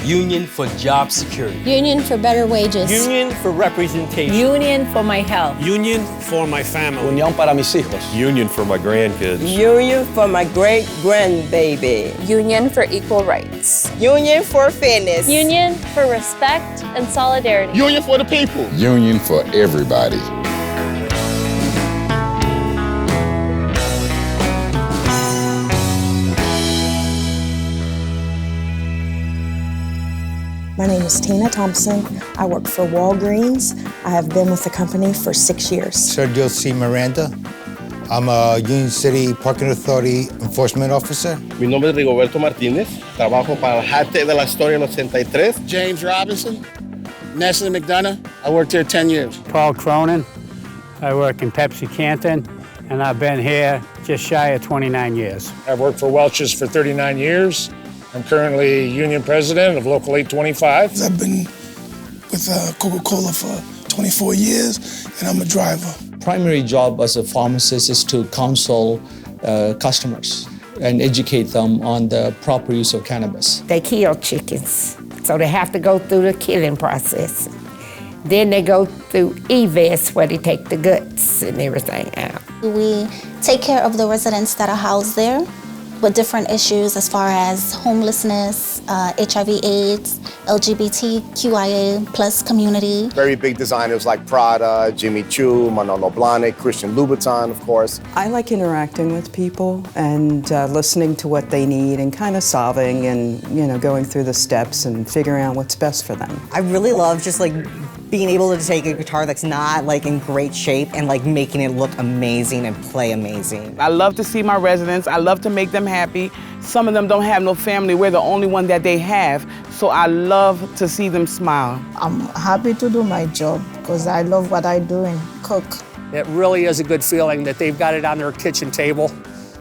Union for job security. Union for better wages. Union for representation. Union for my health. Union for my family. Unión para mis hijos. Union for my grandkids. Union for my great-grandbaby. Union for equal rights. Union for fairness. Union for respect and solidarity. Union for the people. Union for everybody. My name is Tina Thompson. I work for Walgreens. I have been with the company for 6 years. Sergio C. Miranda. I'm a Union City Parking Authority Enforcement Officer. Mi nombre es Rigoberto Martínez. Trabajo para el Jate de la Historia en 83. James Robinson. Nestle McDonough. I worked here 10 years. Paul Cronin. I work in Pepsi Canton, and I've been here just shy of 29 years. I've worked for Welch's for 39 years. I'm currently union president of Local 825. I've been with Coca-Cola for 24 years, and I'm a driver. Primary job as a pharmacist is to counsel customers and educate them on the proper use of cannabis. They kill chickens, so they have to go through the killing process. Then they go through EVS, where they take the guts and everything out. We take care of the residents that are housed there with different issues as far as homelessness, HIV/AIDS, LGBTQIA plus community. Very big designers like Prada, Jimmy Choo, Manolo Blahnik, Christian Louboutin, of course. I like interacting with people and listening to what they need and kind of solving and, going through the steps and figuring out what's best for them. I really love just being able to take a guitar that's not in great shape and making it look amazing and play amazing. I love to see my residents. I love to make them happy. Some of them don't have no family. We're the only one that they have. So I love to see them smile. I'm happy to do my job because I love what I do and cook. It really is a good feeling that they've got it on their kitchen table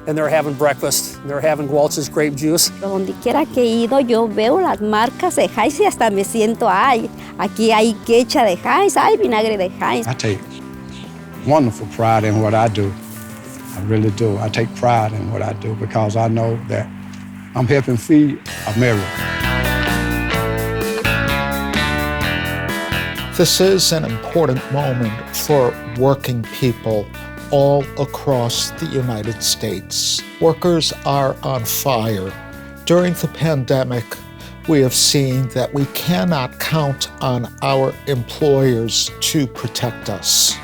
and they're having breakfast, and they're having Welch's grape juice. Donde quiera que he ido, yo veo las marcas de Heinz y hasta me siento, ay, aquí hay quecha de Heinz, hay vinagre de Heinz. I take wonderful pride in what I do. I really do. I take pride in what I do because I know that I'm helping feed America. This is an important moment for working people all across the United States. Workers are on fire. During the pandemic, we have seen that we cannot count on our employers to protect us.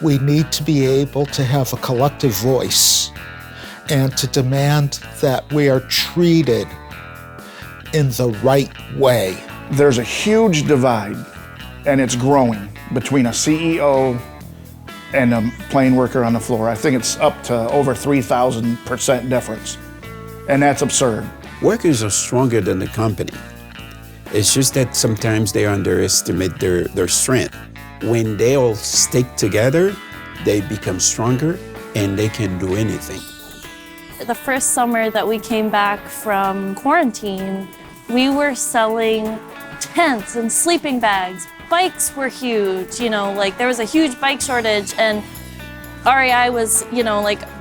We need to be able to have a collective voice and to demand that we are treated in the right way. There's a huge divide, and it's growing, between a CEO and a plain worker on the floor. I think it's up to over 3,000% difference, and that's absurd. Workers are stronger than the company. It's just that sometimes they underestimate their strength. When they all stick together, they become stronger and they can do anything. The first summer that we came back from quarantine, we were selling tents and sleeping bags. Bikes were huge, there was a huge bike shortage, and REI was,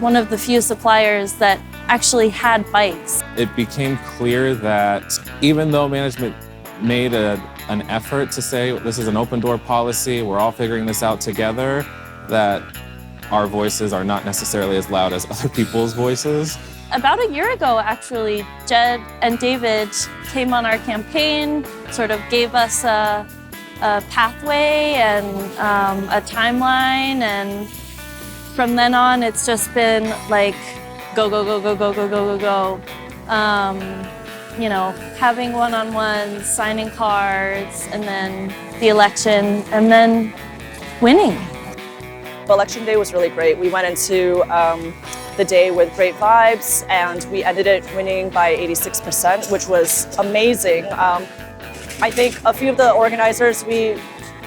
one of the few suppliers that actually had bikes. It became clear that even though management made an effort to say this is an open door policy, we're all figuring this out together, that our voices are not necessarily as loud as other people's voices. About a year ago, actually, Jed and David came on our campaign, sort of gave us a pathway and a timeline, and from then on, it's just been go, go, go, go, go, go, go, go, go. Having one-on-ones, signing cards, and then the election, and then winning. Election day was really great. We went into the day with great vibes, and we ended it winning by 86%, which was amazing. I think a few of the organizers, we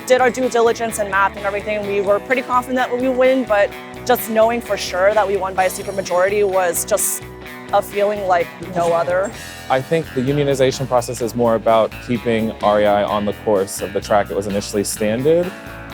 did our due diligence and math and everything. We were pretty confident that we would win, but just knowing for sure that we won by a super majority was just a feeling like no other. I think the unionization process is more about keeping REI on the course of the track it was initially standard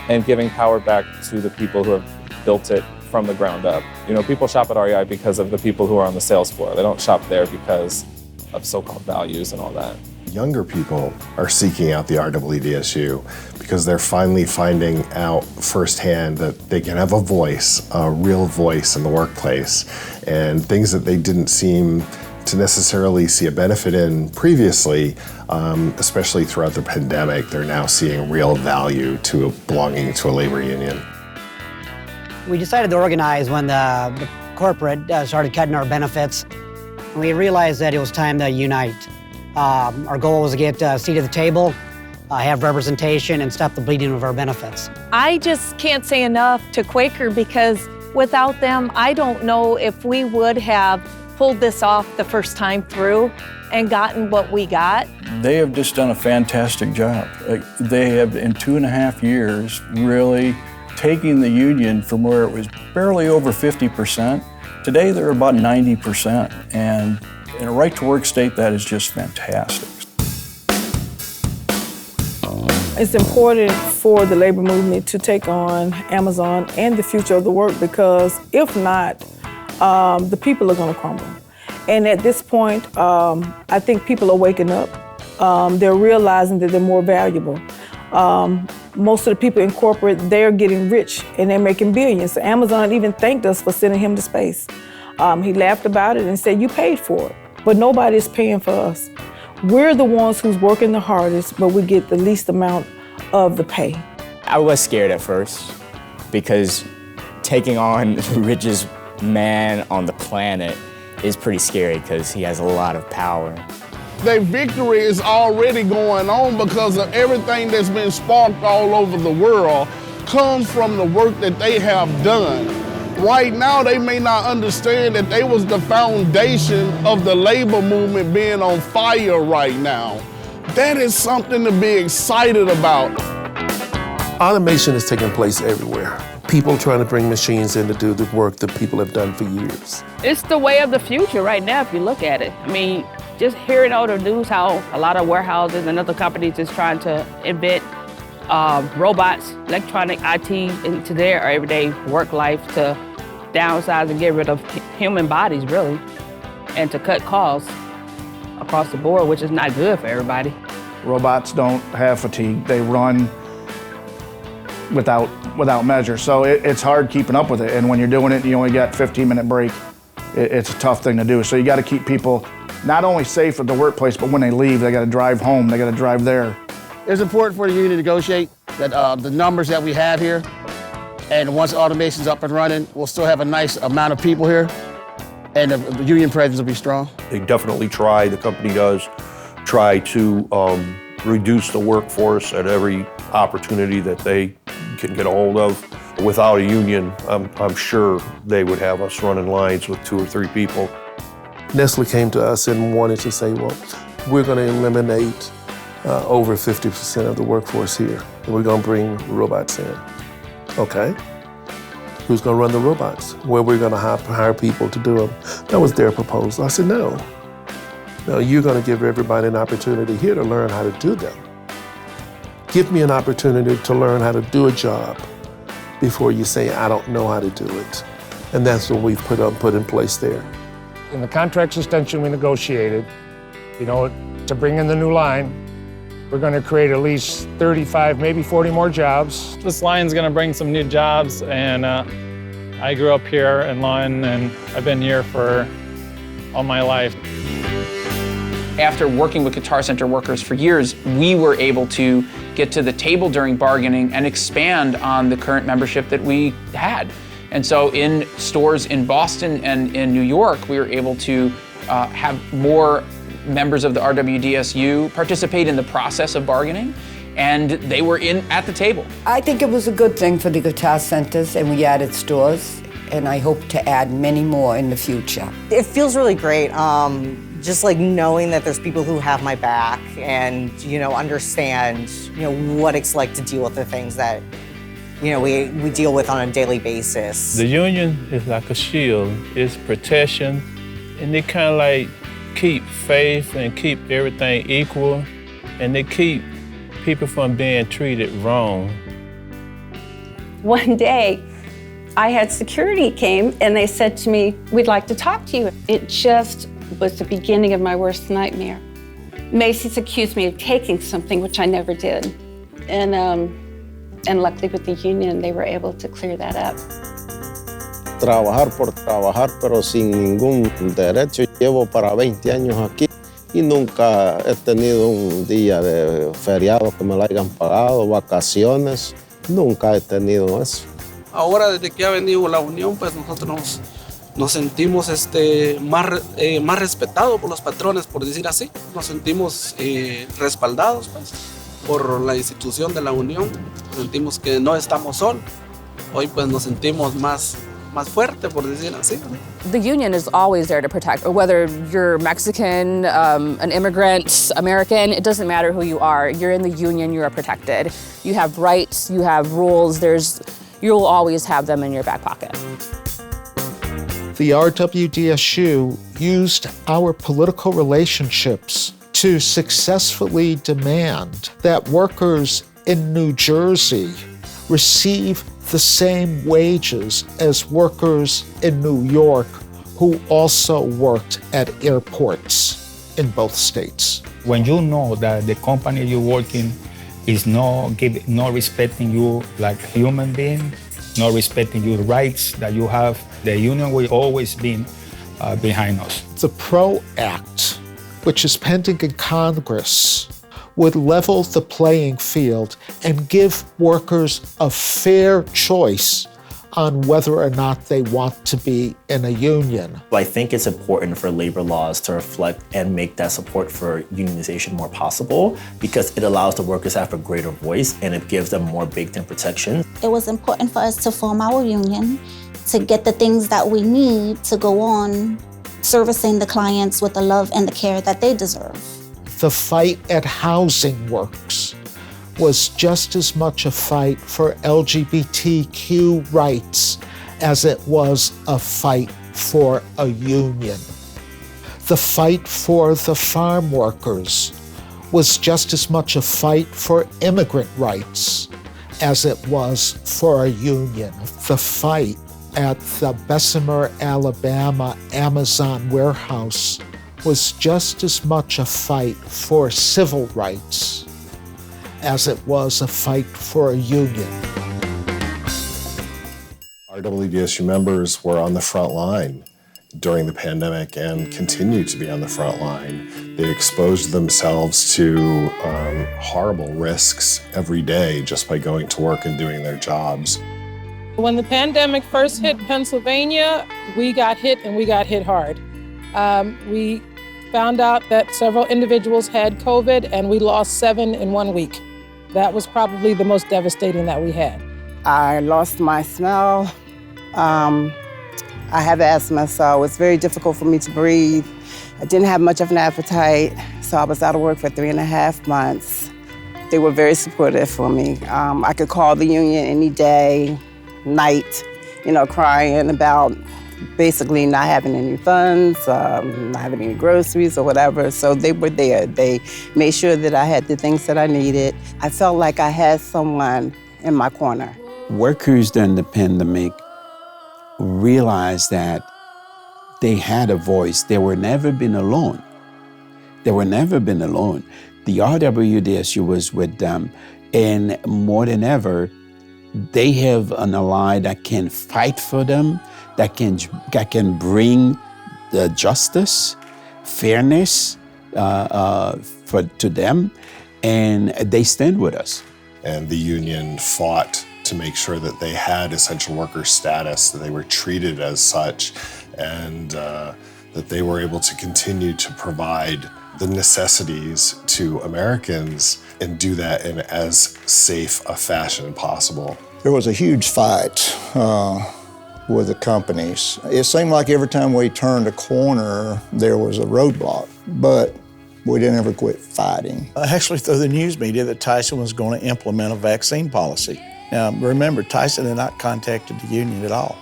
and giving power back to the people who have built it from the ground up. People shop at REI because of the people who are on the sales floor. They don't shop there because of so-called values and all that. Younger people are seeking out the RWDSU because they're finally finding out firsthand that they can have a voice, a real voice in the workplace, and things that they didn't seem to necessarily see a benefit in previously, especially throughout the pandemic. They're now seeing real value to belonging to a labor union. We decided to organize when the corporate started cutting our benefits. We realized that it was time to unite. Our goal was to get a seat at the table, have representation, and stop the bleeding of our benefits. I just can't say enough to Quaker because without them, I don't know if we would have pulled this off the first time through and gotten what we got. They have just done a fantastic job. They have, in 2.5 years, really taking the union from where it was barely over 50%. Today, they're about 90%. And in a right-to-work state, that is just fantastic. It's important for the labor movement to take on Amazon and the future of the work because if not, the people are going to crumble. And at this point, I think people are waking up. They're realizing that they're more valuable. Most of the people in corporate, they're getting rich and they're making billions. So Amazon even thanked us for sending him to space. He laughed about it and said, you paid for it, but nobody is paying for us. We're the ones who's working the hardest, but we get the least amount of the pay. I was scared at first because taking on the richest man on the planet is pretty scary because he has a lot of power. Their victory is already going on because of everything that's been sparked all over the world comes from the work that they have done. Right now, they may not understand that they was the foundation of the labor movement being on fire right now. That is something to be excited about. Automation is taking place everywhere. People trying to bring machines in to do the work that people have done for years. It's the way of the future right now, if you look at it. I mean, just hearing all the news how a lot of warehouses and other companies is trying to invent robots, electronic IT into their everyday work life to downsize and get rid of human bodies, really, and to cut costs across the board, which is not good for everybody. Robots don't have fatigue. They run without measure. So it's hard keeping up with it. And when you're doing it, you only got 15-minute break. It's a tough thing to do. So you got to keep people not only safe at the workplace, but when they leave, they got to drive home, they got to drive there. It's important for the union to negotiate that the numbers that we have here, and once automation's up and running, we'll still have a nice amount of people here, and the union presence will be strong. They definitely try, the company does, try to reduce the workforce at every opportunity that they can get a hold of. Without a union, I'm sure they would have us running lines with 2 or 3 people. Nestle came to us and wanted to say, well, we're going to eliminate over 50% of the workforce here, and we're going to bring robots in. Okay. Who's going to run the robots? Where we're going to hire people to do them? That was their proposal. I said, no. No, you're going to give everybody an opportunity here to learn how to do them. Give me an opportunity to learn how to do a job before you say, I don't know how to do it. And that's what we've put in place there. In the contract extension we negotiated, to bring in the new line, we're going to create at least 35, maybe 40 more jobs. This line's going to bring some new jobs, and I grew up here in Lund, and I've been here for all my life. After working with Guitar Center workers for years, we were able to get to the table during bargaining and expand on the current membership that we had. And so in stores in Boston and in New York, we were able to have more members of the RWDSU participate in the process of bargaining, and they were at the table. I think it was a good thing for the guitar centers, and we added stores, and I hope to add many more in the future. It feels really great, just like knowing that there's people who have my back and, understand, what it's like to deal with the things that, we deal with on a daily basis. The union is like a shield. It's protection, and they kind of like keep faith and keep everything equal, and they keep people from being treated wrong. One day, I had security came and they said to me, we'd like to talk to you. It just was the beginning of my worst nightmare. Macy's accused me of taking something, which I never did. And luckily with the union, they were able to clear that up. Trabajar por trabajar, pero sin ningún derecho. Llevo para 20 años aquí y nunca he tenido un día de feriado que me lo hayan pagado, vacaciones. Nunca he tenido eso. Ahora, desde que ha venido la unión, pues nosotros nos sentimos más respetados por los patrones, por decir así. Nos sentimos respaldados pues, por la institución de la unión. Sentimos que no estamos solos. Hoy pues nos sentimos más fuerte, por decir así. The union is always there to protect, whether you're Mexican, an immigrant, American, it doesn't matter who you are. You're in the union, you are protected. You have rights, you have rules, you'll always have them in your back pocket. The RWDSU used our political relationships to successfully demand that workers in New Jersey receive the same wages as workers in New York who also worked at airports in both states. When you know that the company you're working is not respecting you like a human being, not respecting your rights that you have, the union will always be behind us. The PRO Act, which is pending in Congress, would level the playing field and give workers a fair choice on whether or not they want to be in a union. I think it's important for labor laws to reflect and make that support for unionization more possible because it allows the workers to have a greater voice and it gives them more baked-in protection. It was important for us to form our union to get the things that we need to go on servicing the clients with the love and the care that they deserve. The fight at Housing Works was just as much a fight for LGBTQ rights as it was a fight for a union. The fight for the farm workers was just as much a fight for immigrant rights as it was for a union. The fight at the Bessemer, Alabama Amazon warehouse was just as much a fight for civil rights as it was a fight for a union. RWDSU members were on the front line during the pandemic and continue to be on the front line. They exposed themselves to horrible risks every day just by going to work and doing their jobs. When the pandemic first hit Pennsylvania, we got hit and we got hit hard. We found out that several individuals had COVID and we lost 7 in 1 week. That was probably the most devastating that we had. I lost my smell. I have asthma, so it's very difficult for me to breathe. I didn't have much of an appetite, so I was out of work for 3.5 months. They were very supportive for me. I could call the union any day, night, crying about basically not having any funds, not having any groceries or whatever. So they were there. They made sure that I had the things that I needed. I felt like I had someone in my corner. Workers during the pandemic realized that they had a voice. They were never been alone. They were never been alone. The RWDSU was with them, and more than ever, they have an ally that can fight for them, that can bring the justice, fairness to them, and they stand with us. And the union fought to make sure that they had essential worker status, that they were treated as such, and that they were able to continue to provide the necessities to Americans and do that in as safe a fashion possible. There was a huge fight with the companies. It seemed like every time we turned a corner, there was a roadblock, but we didn't ever quit fighting. Actually, through the news media, that TYSON was going to implement a vaccine policy. Now, remember, TYSON had not contacted the union at all.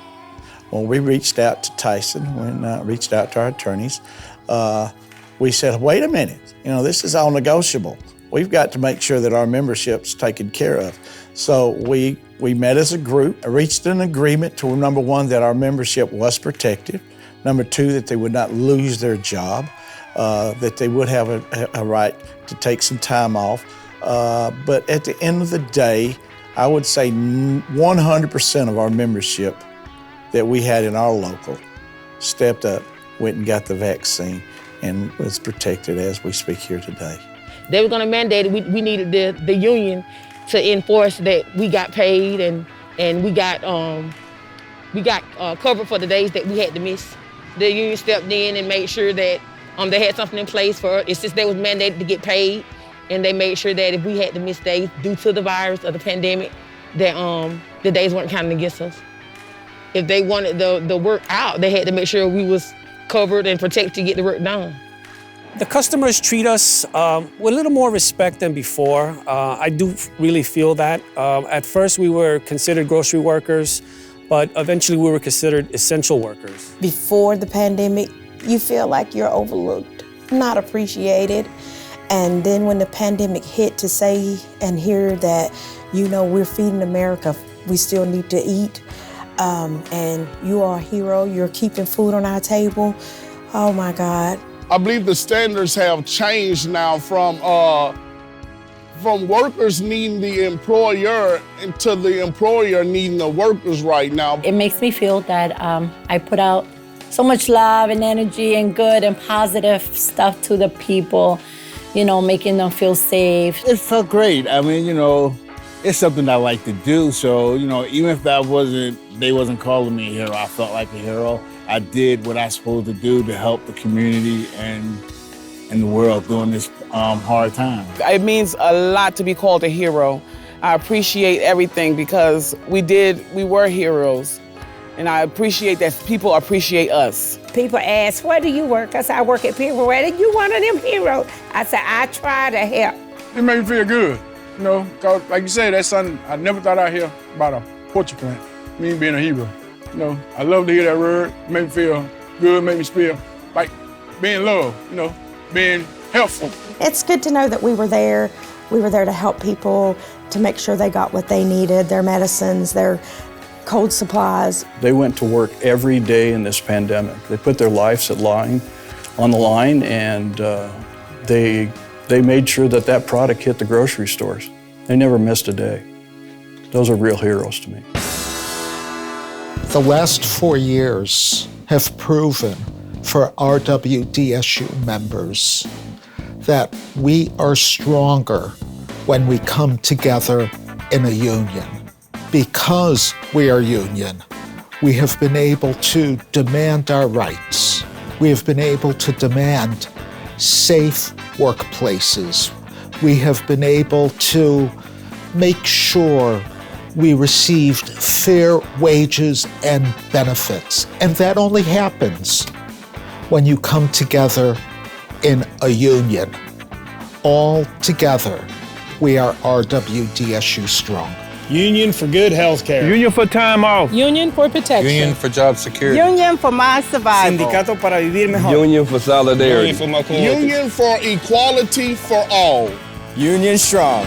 When we reached out to TYSON, when reached out to our attorneys, we said, wait a minute, this is all negotiable. We've got to make sure that our membership's taken care of. So we met as a group, reached an agreement to, number one, that our membership was protected. Number two, that they would not lose their job. that they would have a right to take some time off. But at the end of the day, I would say 100% of our membership that we had in our local stepped up, went and got the vaccine, and was protected as we speak here today. They were going to mandate it. We needed the union to enforce that we got paid and we got covered for the days that we had to miss. The union stepped in and made sure that they had something in place for us. Since they was mandated to get paid, and they made sure that if we had to miss days due to the virus or the pandemic, that the days weren't counting against us. If they wanted the work out, they had to make sure we was covered and protected to get the work done. The customers treat us with a little more respect than before. I do really feel that. At first, we were considered grocery workers, but eventually we were considered essential workers. Before the pandemic, you feel like you're overlooked, not appreciated. And then when the pandemic hit, to say and hear that, we're feeding America, we still need to eat, and you are a hero, you're keeping food on our table, oh my God. I believe the standards have changed now from workers needing the employer into the employer needing the workers right now. It makes me feel that I put out so much love and energy and good and positive stuff to the people, making them feel safe. It felt great. I mean, it's something I like to do. So, even if they wasn't calling me a hero, I felt like a hero. I did what I was supposed to do to help the community and the world during this hard time. It means a lot to be called a hero. I appreciate everything because we were heroes. And I appreciate that people appreciate us. People ask, where do you work? I said, I work at PILGRIM. You one of them heroes. I said, I try to help. It made me feel good, cause like you said, that's something I never thought I'd hear about a portrait plant, me being a hero. I love to hear that word. It made me feel good, made me feel like being loved, being helpful. It's good to know that we were there. We were there to help people, to make sure they got what they needed, their medicines, their cold supplies. They went to work every day in this pandemic. They put their lives on the line, and they made sure that product hit the grocery stores. They never missed a day. Those are real heroes to me. The last 4 years have proven for RWDSU members that we are stronger when we come together in a union. Because we are union, we have been able to demand our rights. We have been able to demand safe workplaces. We have been able to make sure we received fair wages and benefits. And that only happens when you come together in a union. All together, we are RWDSU strong. Union for good health care. Union for time off. Union for protection. Union for job security. Union for my survival. Sindicato para vivir mejor. Union for solidarity. Union for equality for all. Union strong.